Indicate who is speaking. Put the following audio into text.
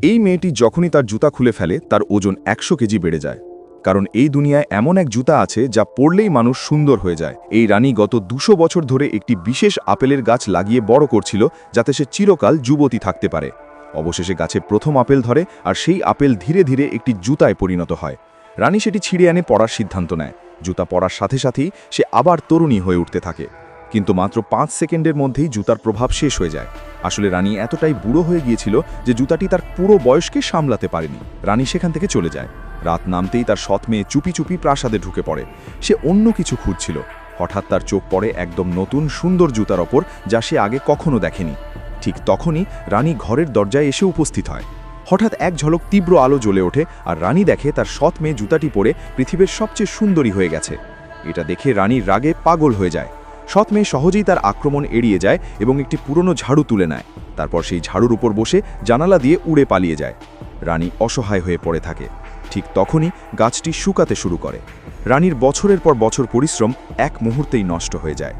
Speaker 1: এই মেয়েটি যখনই তার জুতা খুলে ফেলে তার ওজন 100 কেজি বেড়ে যায়। কারণ এই দুনিয়ায় এমন এক জুতা আছে যা পরলেই মানুষ সুন্দর হয়ে যায়। এই রানী গত 200 বছর ধরে একটি বিশেষ আপেলের গাছ লাগিয়ে বড় করছিল, যাতে সে চিরকাল যুবতী থাকতে পারে। অবশেষে গাছে প্রথম আপেল ধরে, আর সেই আপেল ধীরে ধীরে একটি জুতায় পরিণত হয়। রানী সেটি ছিঁড়ে এনে পরার সিদ্ধান্ত নেয়। জুতা পরার সাথে সাথেই সে আবার তরুণী হয়ে উঠতে থাকে। কিন্তু মাত্র 5 সেকেন্ডের মধ্যেই জুতার প্রভাব শেষ হয়ে যায়। আসলে রানী এতটাই বুড়ো হয়ে গিয়েছিল যে জুতাটি তার পুরো বয়সকে সামলাতে পারেনি। রানী সেখান থেকে চলে যায়। রাত নামতেই তার সৎ মেয়ে চুপি চুপি প্রাসাদে ঢুকে পড়ে। সে অন্য কিছু খুঁজছিল। হঠাৎ তার চোখ পড়ে একদম নতুন সুন্দর জুতার ওপর, যা সে আগে কখনো দেখেনি। ঠিক তখনই রানী ঘরের দরজায় এসে উপস্থিত হয়। হঠাৎ এক ঝলক তীব্র আলো জ্বলে ওঠে, আর রানী দেখে তার সৎ মেয়ে জুতাটি পরে পৃথিবীর সবচেয়ে সুন্দরী হয়ে গেছে। এটা দেখে রানী রাগে পাগল হয়ে যায়। সৎ মেয়ে সহজেই তার আক্রমণ এড়িয়ে যায় এবং একটি পুরনো ঝাড়ু তুলে নেয়। তারপর সেই ঝাড়ুর উপর বসে জানালা দিয়ে উড়ে পালিয়ে যায়। রানী অসহায় হয়ে পড়ে থাকে। ঠিক তখনই গাছটি শুকাতে শুরু করে। রানীর বছরের পর বছর পরিশ্রম এক মুহূর্তেই নষ্ট হয়ে যায়।